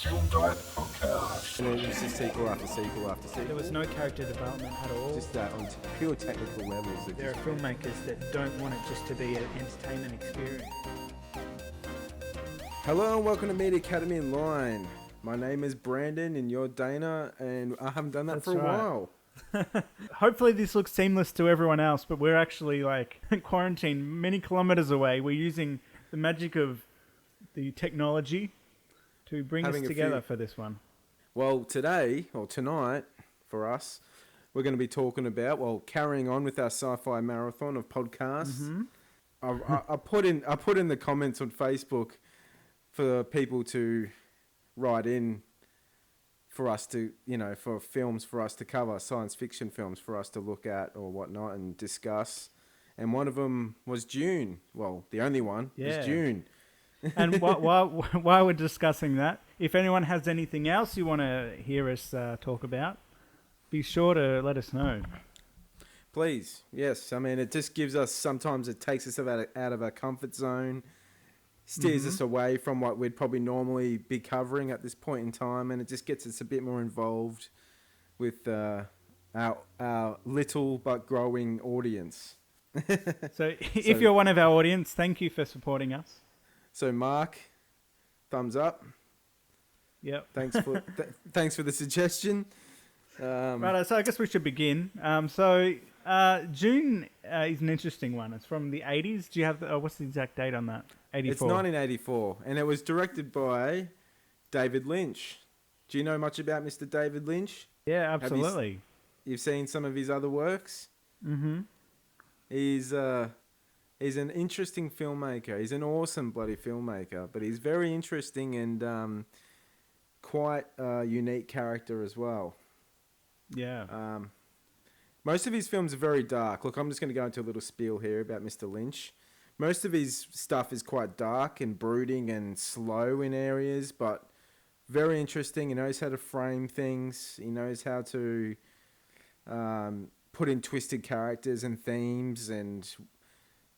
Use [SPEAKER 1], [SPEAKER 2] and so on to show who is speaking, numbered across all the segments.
[SPEAKER 1] Film Dive Podcast.
[SPEAKER 2] And it was just sequel after sequel after sequel.
[SPEAKER 3] There was no character development at all.
[SPEAKER 2] Just that on pure technical levels.
[SPEAKER 3] There are filmmakers that don't want it just to be an entertainment experience.
[SPEAKER 2] Hello and welcome to Media Academy Online. My name is Brandon and you're Dana, and I haven't done that
[SPEAKER 3] That's
[SPEAKER 2] for a
[SPEAKER 3] right.
[SPEAKER 2] while.
[SPEAKER 3] Hopefully this looks seamless to everyone else, but we're actually like quarantined many kilometers away. We're using the magic of the technology to bring
[SPEAKER 2] Having
[SPEAKER 3] us
[SPEAKER 2] a
[SPEAKER 3] together
[SPEAKER 2] few-
[SPEAKER 3] for this one.
[SPEAKER 2] Well, today, or tonight, for us, we're going to be talking about, carrying on with our sci-fi marathon of podcasts. I put in the comments on Facebook for people to write in for us to, for films for us to cover, science fiction films for us to look at or whatnot and discuss. And one of them was Dune. Well, the only one
[SPEAKER 3] Yeah.
[SPEAKER 2] was Dune.
[SPEAKER 3] And while we're discussing that, if anyone has anything else you want to hear us talk about, be sure to let us know.
[SPEAKER 2] Please, yes. I mean, it just gives us, sometimes it takes us out of our comfort zone, steers us away from what we'd probably normally be covering at this point in time, and it just gets us a bit more involved with our little but growing audience.
[SPEAKER 3] So if you're one of our audience, thank you for supporting us.
[SPEAKER 2] So, Mark, thumbs up.
[SPEAKER 3] Yep.
[SPEAKER 2] Thanks for the suggestion.
[SPEAKER 3] Right, so I guess we should begin. June is an interesting one. It's from the 80s. Do you have what's the exact date on that? 84.
[SPEAKER 2] It's 1984, and it was directed by David Lynch. Do you know much about Mr. David Lynch?
[SPEAKER 3] Yeah, absolutely.
[SPEAKER 2] You've seen some of his other works?
[SPEAKER 3] Mm-hmm.
[SPEAKER 2] He's an interesting filmmaker. He's an awesome bloody filmmaker, but he's very interesting and quite a unique character as well.
[SPEAKER 3] Yeah.
[SPEAKER 2] Most of his films are very dark. Look, I'm just going to go into a little spiel here about Mr. Lynch. Most of his stuff is quite dark and brooding and slow in areas, but very interesting. He knows how to frame things. He knows how to put in twisted characters and themes, and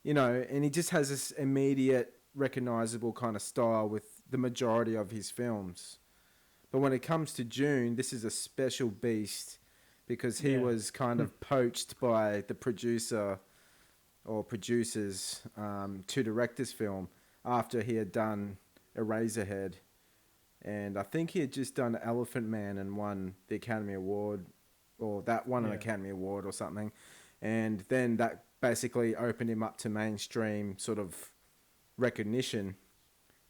[SPEAKER 2] and he just has this immediate, recognizable kind of style with the majority of his films. But when it comes to Dune, this is a special beast because he was kind of poached by the producer or producers to direct this film after he had done Eraserhead. And I think he had just done Elephant Man and won the Academy Award, or that won an Academy Award or something. And then that basically opened him up to mainstream sort of recognition.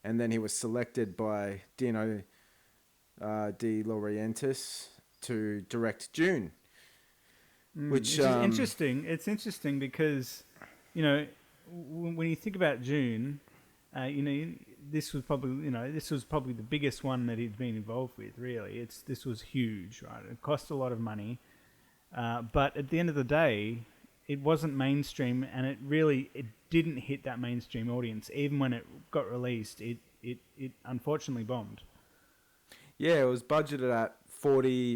[SPEAKER 2] And then he was selected by Dino De Laurentiis to direct Dune. Which
[SPEAKER 3] is interesting. It's interesting because, when you think about Dune, this was probably the biggest one that he'd been involved with. Really, this was huge, right? It cost a lot of money, but at the end of the day, it wasn't mainstream, and it didn't hit that mainstream audience. Even when it got released, it unfortunately bombed.
[SPEAKER 2] Yeah, it was budgeted at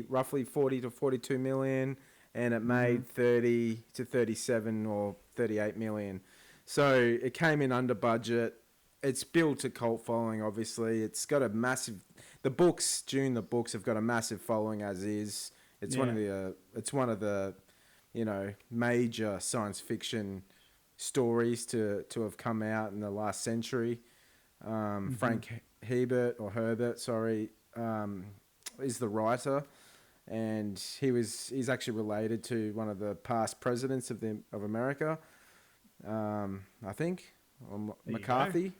[SPEAKER 2] roughly 40 to 42 million, and it made 30 to 37 or 38 million. So it came in under budget. It's built a cult following, obviously. It's got a massive... Dune, the books have got a massive following as is. It's one of the major science fiction stories to have come out in the last century. Frank Herbert, is the writer, and he's actually related to one of the past presidents of America. I think McCarthy.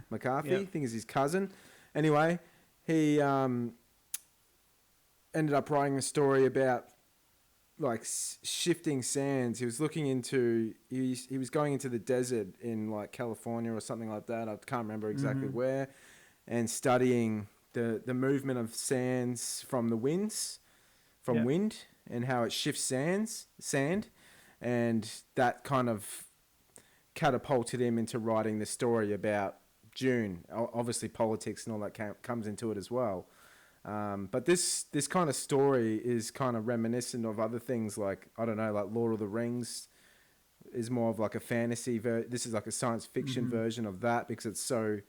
[SPEAKER 2] McCarthy, I think is his cousin. Anyway, he ended up writing a story about like shifting sands. He was looking into he was going into the desert in like California or something like that. I can't remember exactly where, and studying the movement of sands from the winds, wind, and how it shifts sand, and that kind of catapulted him into writing the story about Dune. Obviously, politics and all that comes into it as well. But this kind of story is kind of reminiscent of other things like, I don't know, like Lord of the Rings is more of like a fantasy. This is like a science fiction version of that because it's so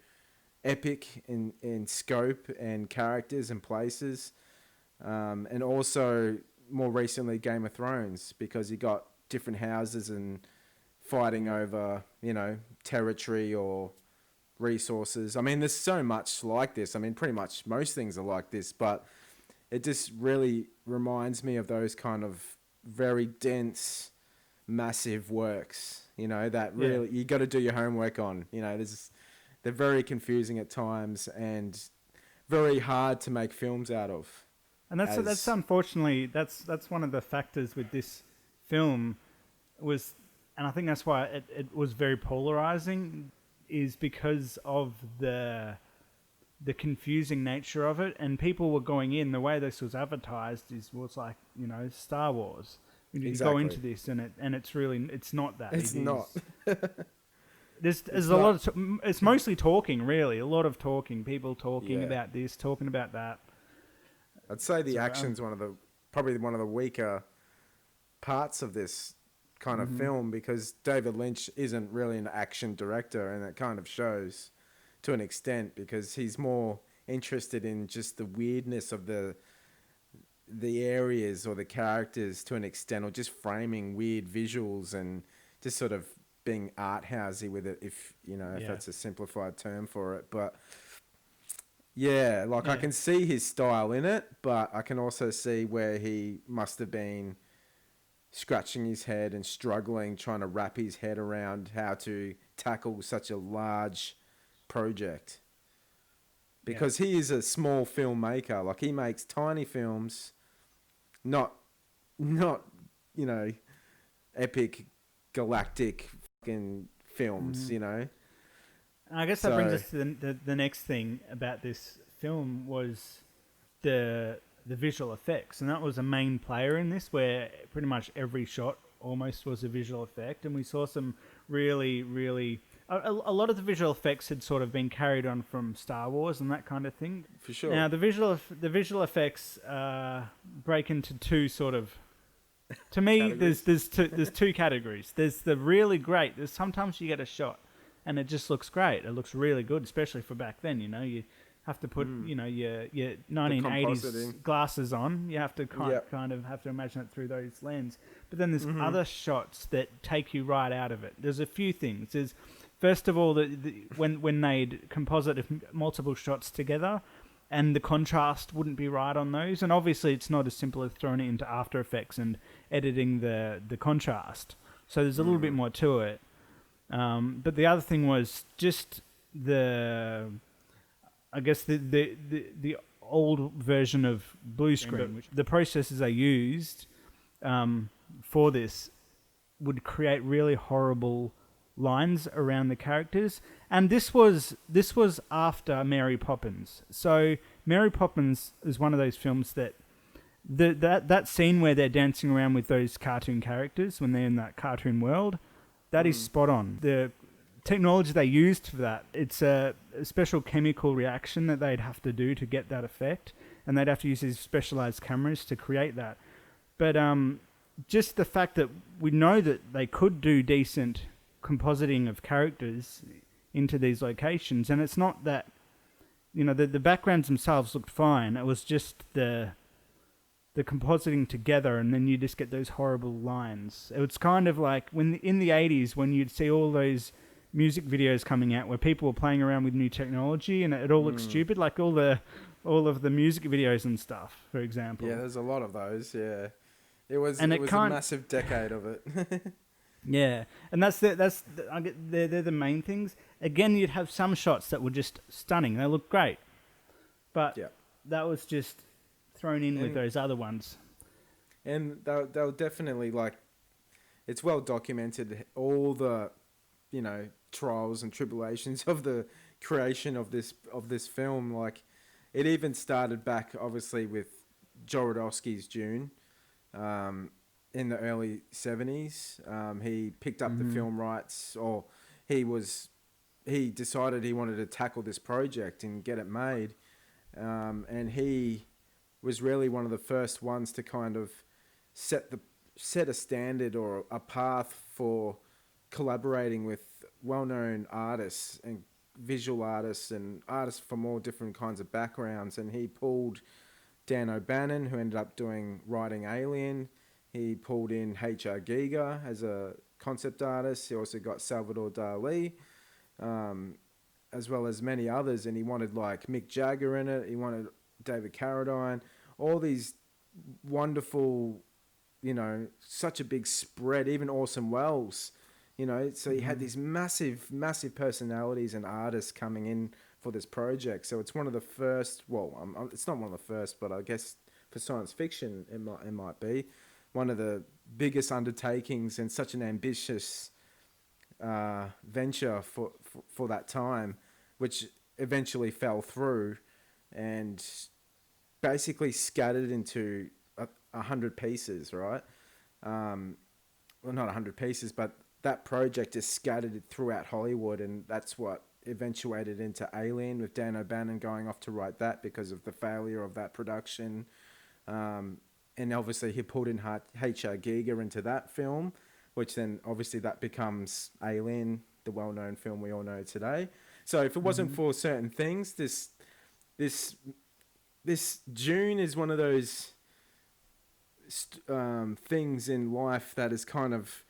[SPEAKER 2] epic in scope and characters and places, and also more recently Game of Thrones, because you got different houses and fighting over, territory or resources. I mean, there's so much like this. I mean, pretty much most things are like this, but it just really reminds me of those kind of very dense, massive works, that really you got to do your homework on. They're very confusing at times and very hard to make films out of.
[SPEAKER 3] And that's unfortunately that's one of the factors with this film was, and I think that's why it was very polarizing, is because of the confusing nature of it, and people were going in, the way this was advertised was like, Star Wars. You go into this and it's not that.
[SPEAKER 2] It's not.
[SPEAKER 3] There's a lot of it's mostly talking, really. A lot of talking, people talking about this, talking about that.
[SPEAKER 2] I'd say the action's probably one of the weaker parts of this kind of film, because David Lynch isn't really an action director, and it kind of shows to an extent, because he's more interested in just the weirdness of the areas or the characters to an extent, or just framing weird visuals and just sort of being art housey with it, if that's a simplified term for it. But I can see his style in it, but I can also see where he must have been scratching his head and struggling, trying to wrap his head around how to tackle such a large project. Because he is a small filmmaker. Like, he makes tiny films, not epic galactic fucking films,
[SPEAKER 3] And I guess that brings us to the next thing about this film was the visual effects, and that was a main player in this, where pretty much every shot almost was a visual effect, and we saw some really, really... A lot of the visual effects had sort of been carried on from Star Wars and that kind of thing.
[SPEAKER 2] For sure.
[SPEAKER 3] Now, the visual effects break into two sort of... To me, there's two categories. There's the really great. There's sometimes you get a shot and it just looks great. It looks really good, especially for back then. You have to put your 1980s glasses on. You have to kind of have to imagine it through those lenses. But then there's other shots that take you right out of it. There's a few things. There's, first of all, when they'd composite multiple shots together, and the contrast wouldn't be right on those. And obviously, it's not as simple as throwing it into After Effects and editing the contrast. So there's a little bit more to it. But the other thing was just the old version of blue screen, which the processes they used for this would create really horrible lines around the characters. And this was after Mary Poppins. So Mary Poppins is one of those films that that scene where they're dancing around with those cartoon characters when they're in that cartoon world, that is spot on. The technology they used for that, it's a special chemical reaction that they'd have to do to get that effect, and they'd have to use these specialized cameras to create that. But just the fact that we know that they could do decent compositing of characters into these locations, and it's not that, the backgrounds themselves looked fine. It was just the compositing together, and then you just get those horrible lines. It was kind of like when in the 80s, when you'd see all those music videos coming out where people were playing around with new technology and it all looked stupid, like all of the music videos and stuff, for example.
[SPEAKER 2] Yeah, there's a lot of those. Yeah, it was a massive decade of it.
[SPEAKER 3] Yeah, and they're the main things. Again, you'd have some shots that were just stunning; they look great, but that was just thrown in with those other ones.
[SPEAKER 2] And they'll definitely, like, it's well documented, all the trials and tribulations of the creation of this film. Like, it even started back obviously with Jodorowsky's Dune. In the early 70s, he picked up the film rights, or he decided he wanted to tackle this project and get it made. And he was really one of the first ones to kind of set a standard or a path for collaborating with well-known artists and visual artists and artists from all different kinds of backgrounds, and he pulled Dan O'Bannon, who ended up writing Alien. He pulled in H.R. Giger as a concept artist. He also got Salvador Dali, as well as many others, and he wanted like Mick Jagger in it. He wanted David Carradine, all these wonderful, such a big spread, even Orson Welles, so he had these massive personalities and artists coming in for this project. So it's one of the first, it's not one of the first, but I guess for science fiction it might be one of the biggest undertakings and such an ambitious venture for that time, which eventually fell through and basically scattered into 100 pieces, right? Well, not 100 pieces, but that project is scattered throughout Hollywood, and that's what eventuated into Alien, with Dan O'Bannon going off to write that because of the failure of that production. And obviously he pulled in H.R. Giger into that film, which then obviously that becomes Alien, the well-known film we all know today. So if it wasn't for certain things, this Dune is one of those things in life that has kind of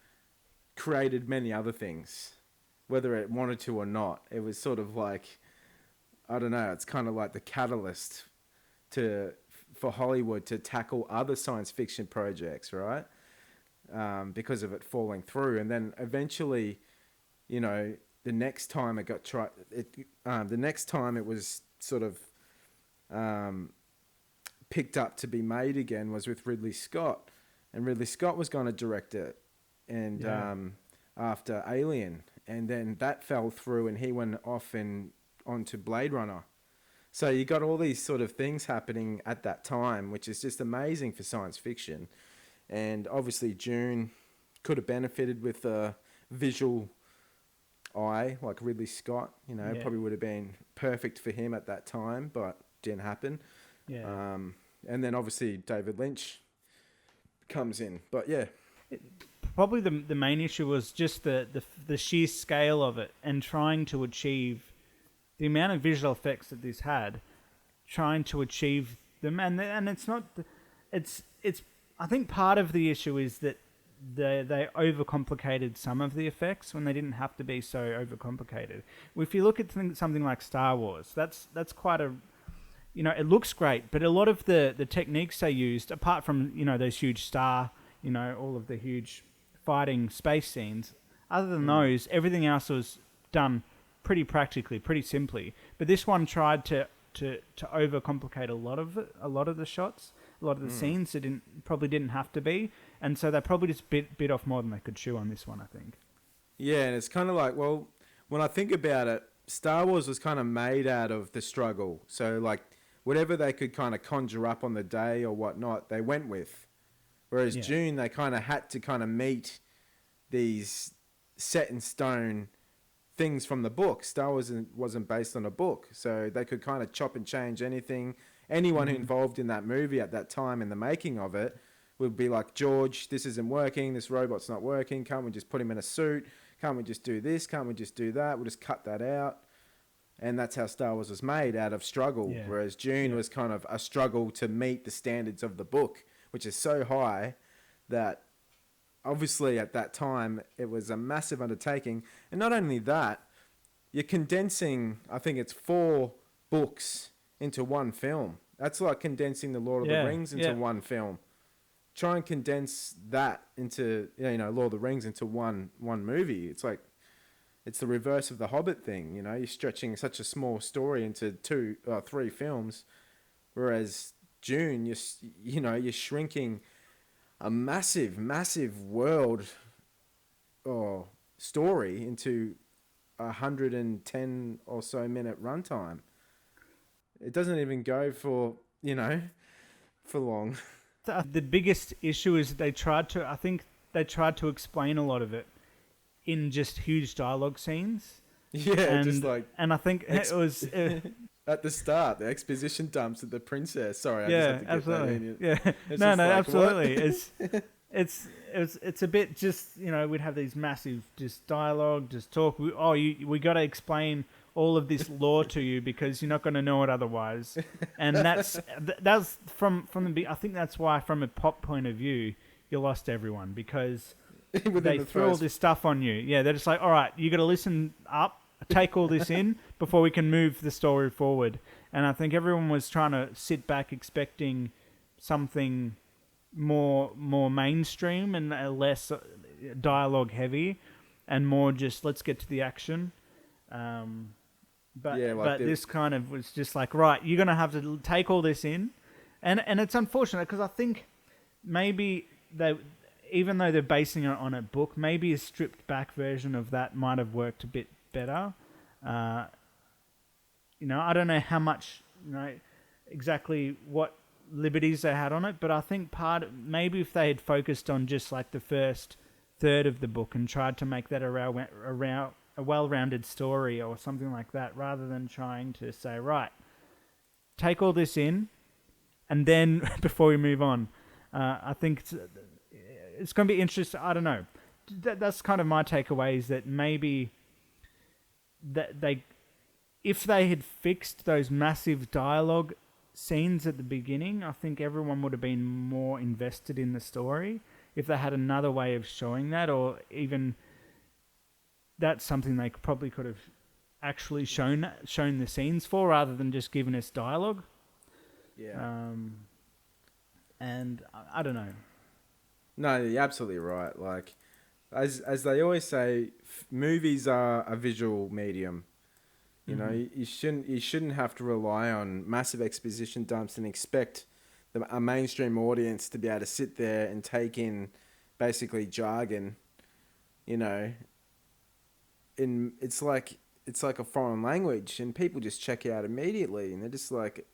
[SPEAKER 2] created many other things, whether it wanted to or not. It was sort of like, I don't know, it's kind of like the catalyst for Hollywood to tackle other science fiction projects, right? Because of it falling through. And then eventually, the next time it got the next time it was sort of picked up to be made again was with Ridley Scott. And Ridley Scott was going to direct it, and after Alien, and then that fell through, and he went off onto Blade Runner. So you got all these sort of things happening at that time, which is just amazing for science fiction. And obviously Dune could have benefited with a visual eye like Ridley Scott. Probably would have been perfect for him at that time, but didn't happen. Yeah. And then obviously David Lynch comes in, but yeah.
[SPEAKER 3] Probably the main issue was just the sheer scale of it, and trying to achieve the amount of visual effects that this had, trying to achieve them, and it's not, it's I think part of the issue is that they overcomplicated some of the effects when they didn't have to be so overcomplicated. If you look at something like Star Wars, that's quite a, it looks great, but a lot of the techniques they used, apart from those huge star, all of the huge fighting space scenes, other than those, everything else was done pretty practically, pretty simply. But this one tried to overcomplicate a lot of the shots, a lot of the scenes that probably didn't have to be, and so they probably just bit off more than they could chew on this one, I think.
[SPEAKER 2] Yeah, and it's kind of like, well, when I think about it, Star Wars was kind of made out of the struggle. So like whatever they could kind of conjure up on the day or whatnot, they went with. Whereas Dune, they kind of had to kind of meet these set in stone things from the book. Star Wars wasn't based on a book, so they could kind of chop and change anything. Anyone who involved in that movie at that time in the making of it would be like, George, this isn't working, this robot's not working, can't we just put him in a suit? Can't we just do this? Can't we just do that? We'll just cut that out. And that's how Star Wars was made, out of struggle, whereas Dune was kind of a struggle to meet the standards of the book, which is so high that obviously at that time it was a massive undertaking. And not only that, you're condensing, I think it's 4 books into one film. That's like condensing the Lord of the Rings into one film. Try and condense that into, Lord of the Rings into one movie. It's like, it's the reverse of the Hobbit thing. You're stretching such a small story into 2 or 3 films, whereas Dune, you're shrinking a massive world or story into 110 or so minute runtime. It doesn't even go for long.
[SPEAKER 3] The biggest issue is they tried to explain a lot of it in just huge dialogue scenes.
[SPEAKER 2] Yeah,
[SPEAKER 3] and I think it was
[SPEAKER 2] at the start, the exposition dumps at the princess. Sorry, I just have to get
[SPEAKER 3] absolutely.
[SPEAKER 2] that in.
[SPEAKER 3] Yeah, no, absolutely. It's a bit just we'd have these massive just dialogue, just talk. We got to explain all of this lore to you because you're not going to know it otherwise. And that's from I think that's why, from a pop point of view, you lost everyone, because they threw all this stuff on you. Yeah, they're just like, all right, you got to listen up, take all this in before we can move the story forward. And I think everyone was trying to sit back expecting something more mainstream and less dialogue heavy, and more just let's get to the action. But this kind of was just like, right, you're gonna have to take all this in, and it's unfortunate because I think maybe even though they're basing it on a book, maybe a stripped back version of that might have worked a bit better. I don't know how much, exactly what liberties they had on it, but I think maybe if they had focused on just like the first third of the book and tried to make that a well-rounded story or something like that, rather than trying to say, right, take all this in, and then before we move on, I think it's going to be interesting. I don't know. That's kind of my takeaway, is that maybe if they had fixed those massive dialogue scenes at the beginning, I think everyone would have been more invested in the story. If they had another way of showing that, or even that's something they probably could have actually shown the scenes for, rather than just giving us dialogue.
[SPEAKER 2] Yeah.
[SPEAKER 3] And I don't know.
[SPEAKER 2] No, you're absolutely right. Like, as they always say, movies are a visual medium. You know, you shouldn't have to rely on massive exposition dumps and expect a mainstream audience to be able to sit there and take in basically jargon. It's like a foreign language, and people just check out immediately, and they're just like,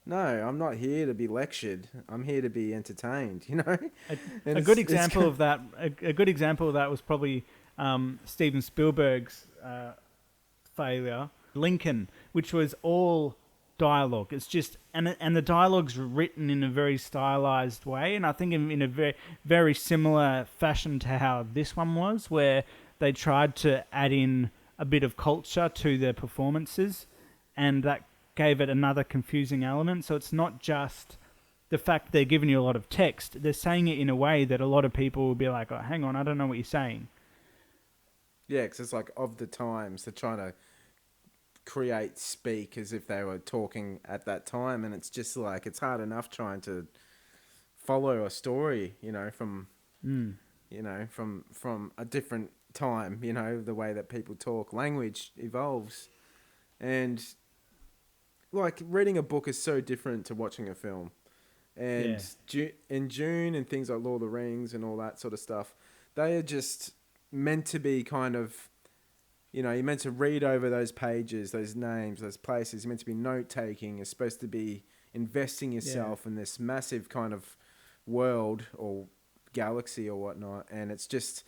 [SPEAKER 2] no, I'm not here to be lectured. I'm here to be entertained.
[SPEAKER 3] A good example of that. A good example of that was probably Steven Spielberg's failure, Lincoln, which was all dialogue. It's just and the dialogue's written in a very stylized way, and I think in a very, very similar fashion to how this one was, where they tried to add in a bit of culture to their performances, and that gave it another confusing element. So it's not just the fact they're giving you a lot of text, they're saying it in a way that a lot of people will be like, oh, hang on, I don't know what you're saying.
[SPEAKER 2] Yeah, because it's like of the times, they're trying to speak as if they were talking at that time, and it's just like, it's hard enough trying to follow a story, from a different time, the way that people talk. Language evolves, and like reading a book is so different to watching a film. And in Dune and things like Lord of the Rings and all that sort of stuff, they are just meant to be kind of, you're meant to read over those pages, those names, those places. You're meant to be note-taking. You're supposed to be investing yourself in this massive kind of world or galaxy or whatnot. And it's just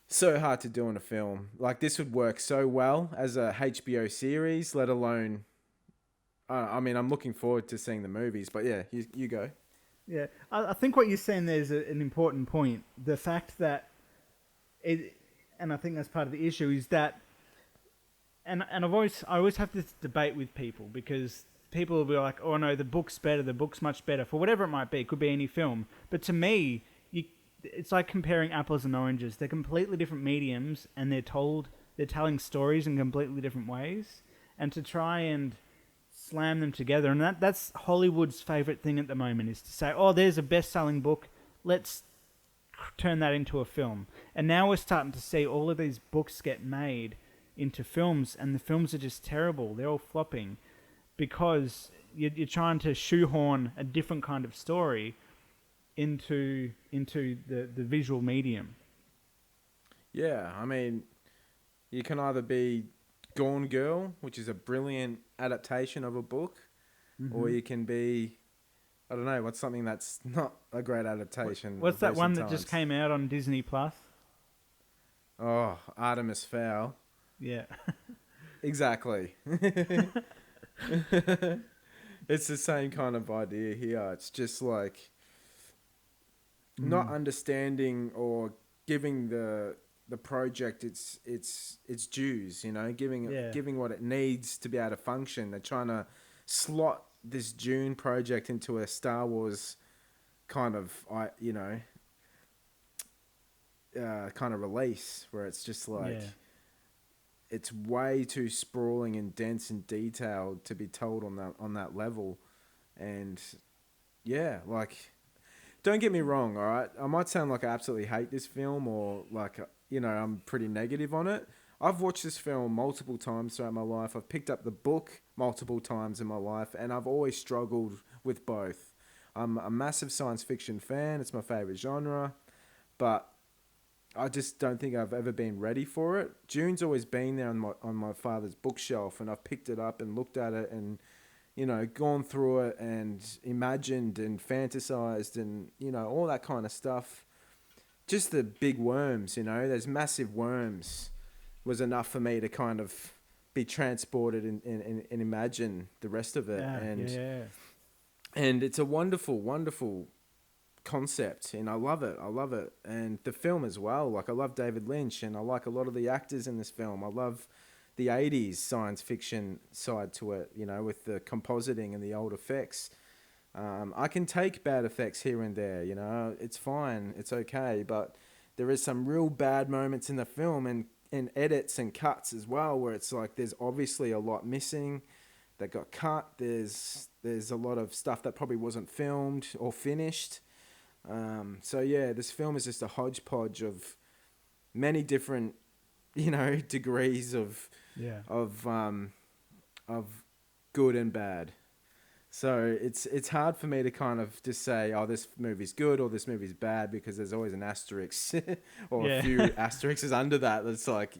[SPEAKER 2] so hard to do in a film. Like, this would work so well as a HBO series, let alone... I'm looking forward to seeing the movies, but yeah, you go.
[SPEAKER 3] Yeah, I think what you're saying there is an important point. The fact that and I think that's part of the issue, is that, and I always have this debate with people, because people will be like, oh no, the book's better, the book's much better, for whatever it might be. It could be any film. But to me, it's like comparing apples and oranges. They're completely different mediums, and they're telling stories in completely different ways. And to try and slam them together, and that's Hollywood's favorite thing at the moment, is to say, oh, there's a best-selling book, let's turn that into a film. And now we're starting to see all of these books get made into films, and the films are just terrible. They're all flopping because you're trying to shoehorn a different kind of story into the visual medium. Yeah,
[SPEAKER 2] you can either be Gone Girl, which is a brilliant adaptation of a book, or you can be, I don't know, what's something that's not a great adaptation.
[SPEAKER 3] What's that one that just came out on Disney Plus?
[SPEAKER 2] Oh, Artemis Fowl.
[SPEAKER 3] Yeah.
[SPEAKER 2] Exactly. It's the same kind of idea here. It's just like not understanding or giving the the project its dues, you know,
[SPEAKER 3] Yeah.
[SPEAKER 2] giving what it needs to be able to function. They're trying to slot this Dune project into a Star Wars kind of kind of release where it's just like
[SPEAKER 3] Yeah.
[SPEAKER 2] it's way too sprawling and dense and detailed to be told on that level. And yeah, like, don't get me wrong, all right? I might sound like I absolutely hate this film or like, I'm pretty negative on it. I've watched this film multiple times throughout my life. I've picked up the book multiple times in my life, and I've always struggled with both. I'm a massive science fiction fan. It's my favorite genre, but I just don't think I've ever been ready for it. Dune's always been there on my father's bookshelf, and I've picked it up and looked at it and, gone through it and imagined and fantasized and, all that kind of stuff. Just the big worms, there's massive worms was enough for me to kind of be transported and imagine the rest of it. And it's a wonderful, wonderful concept, and I love it. And the film as well, like, I love David Lynch, and I like a lot of the actors in this film. I love the 80s science fiction side to it, with the compositing and the old effects. I can take bad effects here and there, it's fine, it's okay, but there is some real bad moments in the film and edits and cuts as well, where it's like there's obviously a lot missing that got cut. There's a lot of stuff that probably wasn't filmed or finished. So yeah, this film is just a hodgepodge of many different, degrees of good and bad. So it's hard for me to kind of just say, oh, this movie's good or this movie's bad, because there's always an asterisk or a few asterisks under that. That's like,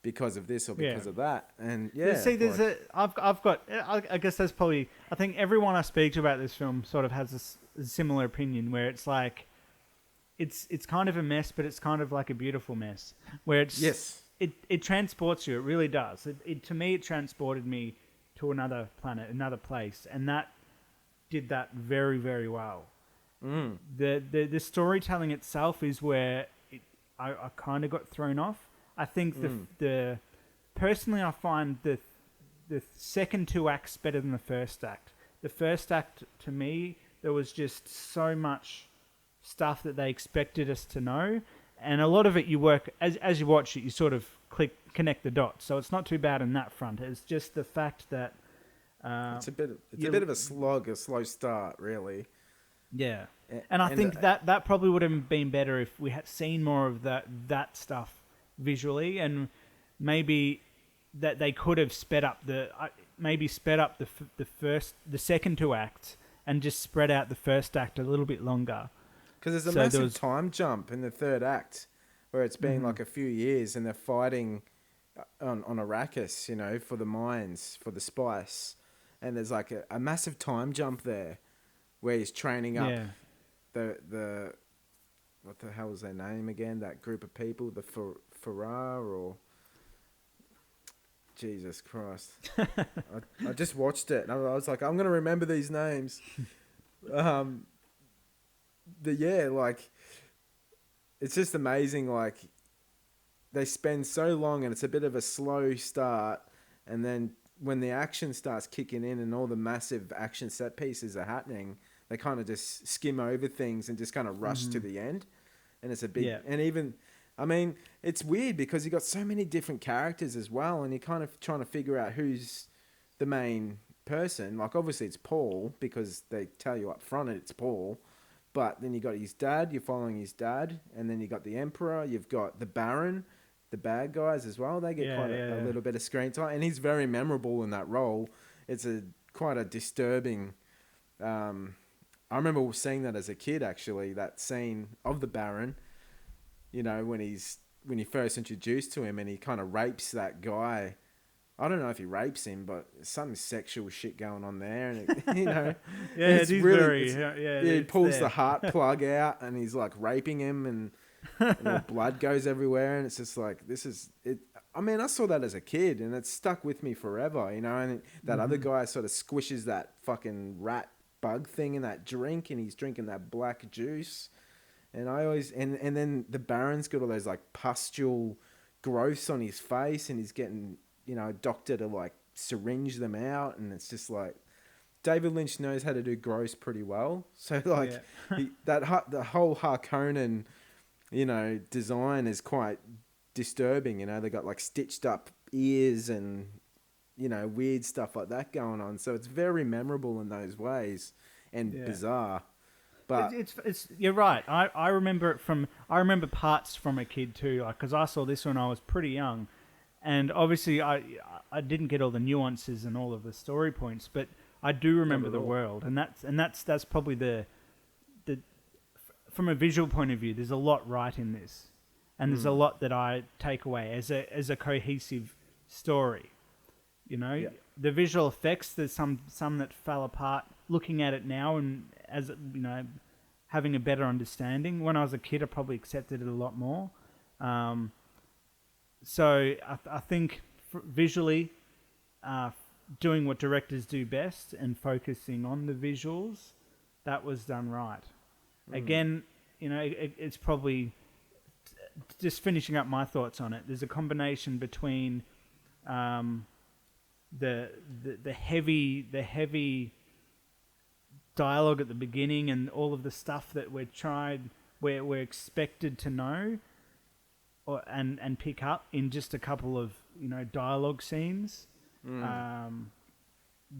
[SPEAKER 2] because of this or because of that. And yeah,
[SPEAKER 3] see, I guess that's probably, I think everyone I speak to about this film sort of has a similar opinion, where it's like, it's kind of a mess, but it's kind of like a beautiful mess, where it transports you. It really does. To me, it transported me to another planet, another place, and that did that very, very well. The storytelling itself is where I kind of got thrown off. I think the personally, I find the second two acts better than the first act. The first act, to me, there was just so much stuff that they expected us to know, and a lot of it you work as you watch it, you sort of connect the dots. So it's not too bad on that front. It's just the fact that
[SPEAKER 2] it's a bit of a slog, a slow start, really.
[SPEAKER 3] Yeah, and I think that probably would have been better if we had seen more of that stuff visually, and maybe that they could have sped up the second two acts and just spread out the first act a little bit longer.
[SPEAKER 2] Because there's a massive time jump in the third act, where it's been like a few years and they're fighting on Arrakis, for the mines, for the spice. And there's like a massive time jump there where he's training up the what the hell was their name again? That group of people, the Farrar or... Jesus Christ. I just watched it and I was like, I'm going to remember these names. It's just amazing. Like, they spend so long and it's a bit of a slow start, and then when the action starts kicking in and all the massive action set pieces are happening, they kind of just skim over things and just kind of rush to the end. And it's a big... And even... I mean, it's weird because you got so many different characters as well, and you're kind of trying to figure out who's the main person. Like, obviously it's Paul, because they tell you up front it's Paul. But then you got his dad, you're following his dad, and then you got the Emperor, you've got the Baron, the bad guys as well. They get a little bit of screen time, and he's very memorable in that role. It's quite a disturbing... I remember seeing that as a kid, actually, that scene of the Baron, when you first introduced to him and he kind of rapes that guy. I don't know if he rapes him, but some sexual shit going on there, and it's really, he pulls the heart plug out and he's like raping him, and the blood goes everywhere, and it's just like, this is it. I mean, I saw that as a kid and it stuck with me forever, and that other guy sort of squishes that fucking rat bug thing in that drink, and he's drinking that black juice. And I always and then the Baron's got all those like pustule growths on his face, and he's getting, you know, a doctor to like syringe them out, and it's just like David Lynch knows how to do gross pretty well. So like the whole Harkonnen, you know, design is quite disturbing. You know, they got like stitched up ears and, you know, weird stuff like that going on. So it's very memorable in those ways and bizarre. But
[SPEAKER 3] it's you're right. I remember I remember parts from a kid too, like, because I saw this when I was pretty young, and obviously I didn't get all the nuances and all of the story points, but I do remember the world, and that's probably the from a visual point of view. There's a lot right in this, and there's a lot that I take away as a cohesive story. You know, the visual effects. There's some that fell apart. Looking at it now, and as you know, having a better understanding. When I was a kid, I probably accepted it a lot more. So I think visually, doing what directors do best and focusing on the visuals, that was done right. Again, you know, it's probably just finishing up my thoughts on it. There's a combination between the heavy dialogue at the beginning and all of the stuff that we're expected to know and pick up in just a couple of, you know, dialogue scenes.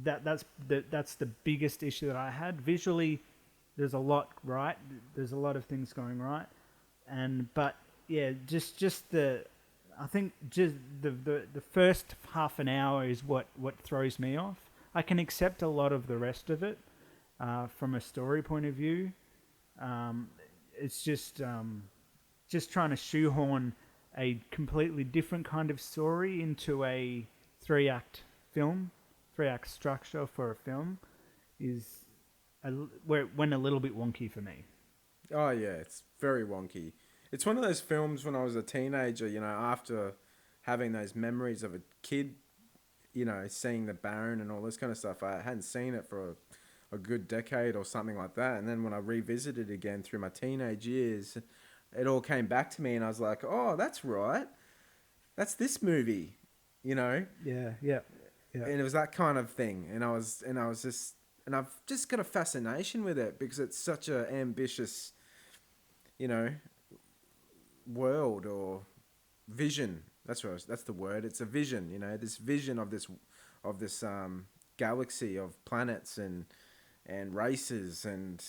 [SPEAKER 3] That's the biggest issue that I had. Visually, there's a lot right. There's a lot of things going right, but I think just the first half an hour is what throws me off. I can accept a lot of the rest of it from a story point of view. It's just trying to shoehorn a completely different kind of story into a 3-act film, 3-act structure for a film went a little bit wonky for me.
[SPEAKER 2] Oh yeah, it's very wonky. It's one of those films when I was a teenager, you know, after having those memories of a kid, you know, seeing the Baron and all this kind of stuff. I hadn't seen it for a good decade or something like that. And then when I revisited it again through my teenage years, it all came back to me, and I was like, oh, that's right. That's this movie, you know?
[SPEAKER 3] Yeah.
[SPEAKER 2] And it was that kind of thing. And I've just got a fascination with it because it's such an ambitious, you know, world or vision. That's the word. It's a vision, you know, this vision of this galaxy of planets and races and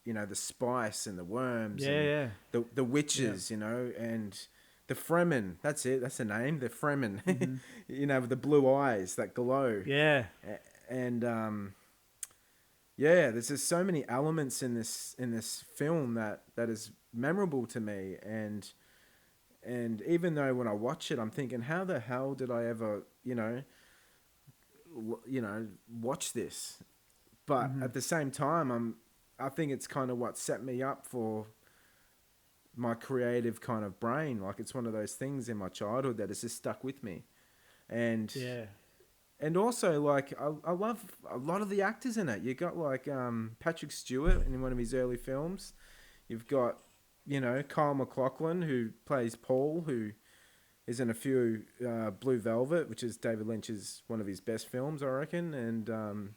[SPEAKER 2] you know, the spice and the worms the witches, you know, and the Fremen. That's it. That's the name. The Fremen. You know, with the blue eyes that glow.
[SPEAKER 3] Yeah.
[SPEAKER 2] And there's just so many elements in this film that is memorable to me, and even though when I watch it, I'm thinking, how the hell did I ever, you know, watch this? But at the same time, I think it's kind of what set me up for my creative kind of brain. Like, it's one of those things in my childhood that has just stuck with me, and also, like, I love a lot of the actors in it. You got like Patrick Stewart in one of his early films. You've got, you know, Kyle MacLachlan, who plays Paul, who is in a few Blue Velvet, which is David Lynch's one of his best films, I reckon. And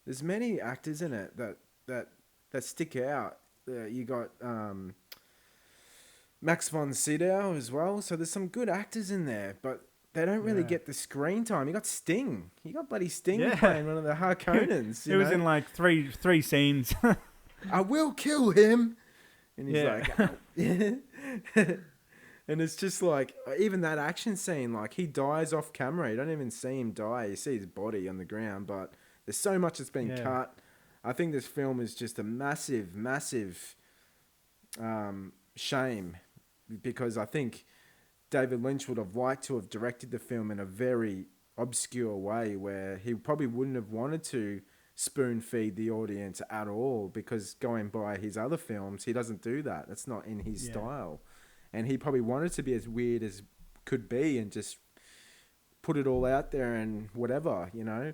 [SPEAKER 2] there's many actors in it that stick out. You got Max von Sydow as well. So there's some good actors in there, but they don't really get the screen time. You got Sting. You got bloody Sting playing one of the Harkonnens.
[SPEAKER 3] It was in like three scenes.
[SPEAKER 2] I will kill him. And he's like, and it's just like, even that action scene, like, he dies off camera. You don't even see him die. You see his body on the ground, but there's so much that's been cut. I think this film is just a massive, massive shame, because I think David Lynch would have liked to have directed the film in a very obscure way where he probably wouldn't have wanted to spoon feed the audience at all, because going by his other films, he doesn't do that. That's not in his style. And he probably wanted to be as weird as could be and just put it all out there and whatever, you know.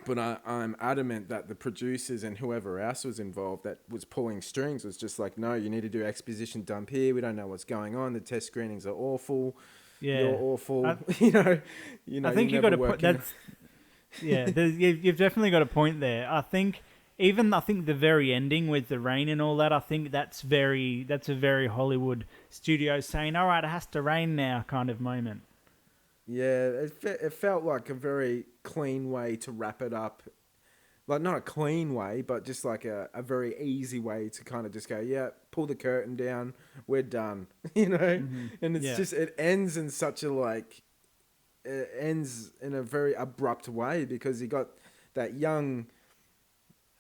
[SPEAKER 2] But I'm adamant that the producers and whoever else was involved that was pulling strings was just like, no, you need to do exposition dump here. We don't know what's going on. The test screenings are awful.
[SPEAKER 3] Yeah.
[SPEAKER 2] You're awful.
[SPEAKER 3] I,
[SPEAKER 2] I
[SPEAKER 3] think you got to put that's. Yeah, you've definitely got a point there. I think the very ending with the rain and all that. I think that's a very Hollywood studio saying, all right, it has to rain now kind of moment.
[SPEAKER 2] Yeah, it felt like a very clean way to wrap it up. Like, not a clean way, but just like a very easy way to kind of just go, yeah, pull the curtain down, we're done, And it's just, it ends in such a it ends in a very abrupt way because you got that young,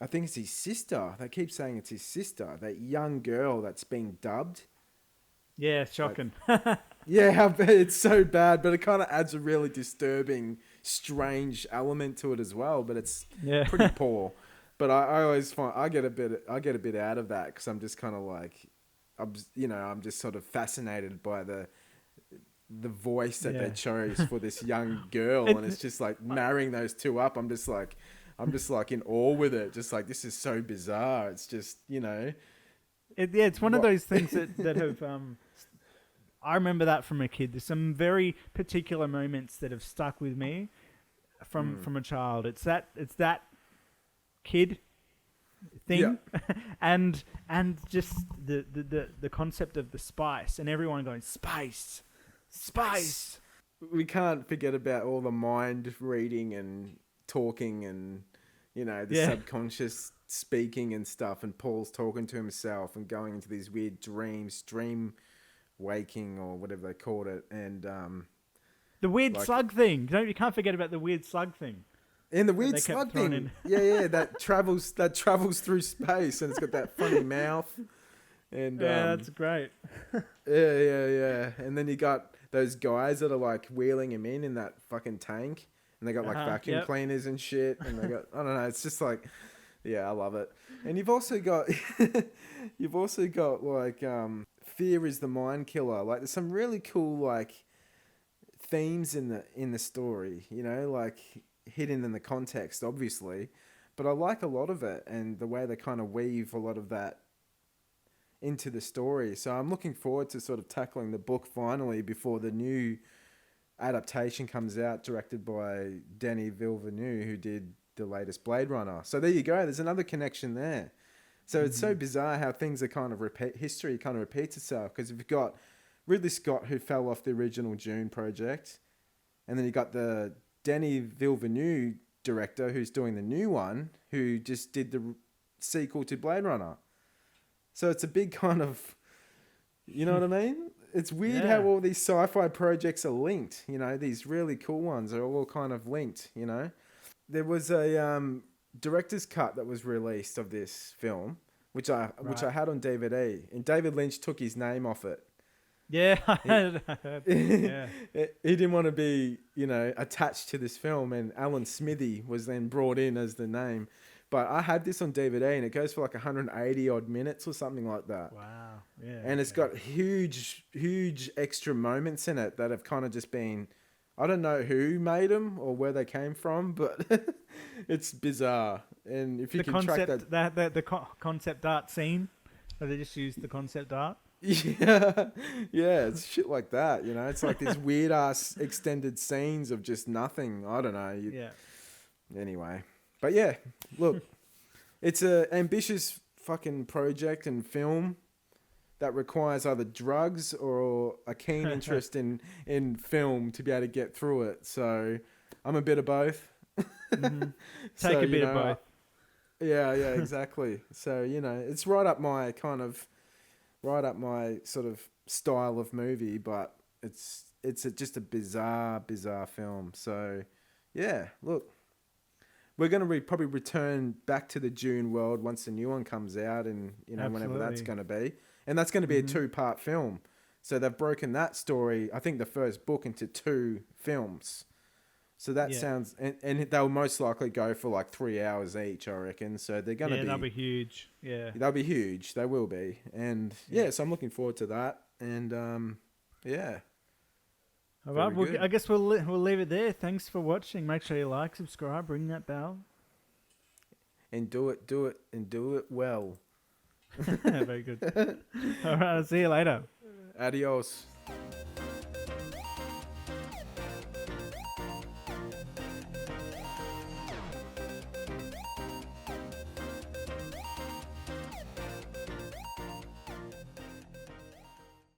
[SPEAKER 2] I think it's his sister. They keep saying it's his sister, that young girl that's being dubbed.
[SPEAKER 3] Yeah, shocking.
[SPEAKER 2] Yeah, it's so bad, but it kind of adds a really disturbing, strange element to it as well. But it's pretty poor. But I always find I get a bit out of that because I'm just kind of like, I'm just sort of fascinated by the voice that they chose for this young girl, and it's just like marrying those two up. I'm just like in awe with it. Just like, this is so bizarre. It's just
[SPEAKER 3] it's one of those things that have. I remember that from a kid. There's some very particular moments that have stuck with me from a child. It's that kid thing, and just the concept of the spice and everyone going spice.
[SPEAKER 2] We can't forget about all the mind reading and talking and the subconscious speaking and stuff. And Paul's talking to himself and going into these weird dream waking or whatever they called it, and
[SPEAKER 3] the weird slug thing. You can't forget about the weird slug thing.
[SPEAKER 2] And the weird slug thing, that travels through space, and it's got that funny mouth. And
[SPEAKER 3] that's great.
[SPEAKER 2] yeah. And then you got those guys that are like wheeling him in that fucking tank, and they got like vacuum cleaners and shit, and they got I don't know. It's just like, I love it. And you've also got like fear is the mind killer. Like, there's some really cool like themes in the story, like hidden in the context, obviously. But I like a lot of it and the way they kind of weave a lot of that into the story. So I'm looking forward to sort of tackling the book finally before the new adaptation comes out, directed by Denis Villeneuve, who did the latest Blade Runner. So there you go. There's another connection there. So it's so bizarre how things are kind of history kind of repeats itself, because you've got Ridley Scott, who fell off the original Dune project, and then you got the Denis Villeneuve director who's doing the new one, who just did the sequel to Blade Runner. So it's a big kind of, you know what I mean? It's weird how all these sci-fi projects are linked. These really cool ones are all kind of linked. There was a director's cut that was released of this film, which I had on DVD, and David Lynch took his name off it.
[SPEAKER 3] Yeah,
[SPEAKER 2] he didn't want to be, attached to this film, and Alan Smithy was then brought in as the name. But I had this on DVD, and it goes for like 180 odd minutes or something like that.
[SPEAKER 3] Wow, yeah.
[SPEAKER 2] And it's got huge extra moments in it that have kind of just been, I don't know who made them or where they came from, but it's bizarre. And if you can track that,
[SPEAKER 3] the concept art scene, where they just used the concept art.
[SPEAKER 2] Yeah, it's shit like that. It's like these weird ass extended scenes of just nothing. I don't know. Anyway, but yeah, look, it's a ambitious fucking project and film that requires either drugs or a keen interest in film to be able to get through it. So I'm a bit of both.
[SPEAKER 3] Take a bit of both.
[SPEAKER 2] Yeah, exactly. So, it's right up my sort of style of movie, but it's just a bizarre film. So, yeah, look, we're going to probably return back to the Dune world once the new one comes out, and, whenever that's going to be. And that's going to be a 2-part film. So they've broken that story, I think the first book, into 2 films. So that sounds... And they'll most likely go for like 3 hours each, I reckon. So they're going to be...
[SPEAKER 3] they'll be huge. Yeah.
[SPEAKER 2] They'll be huge. They will be. And so I'm looking forward to that. And
[SPEAKER 3] All right. Well, I guess we'll leave it there. Thanks for watching. Make sure you like, subscribe, ring that bell.
[SPEAKER 2] and do it, and do it well.
[SPEAKER 3] Very good. All right, I'll see you later.
[SPEAKER 2] Adios.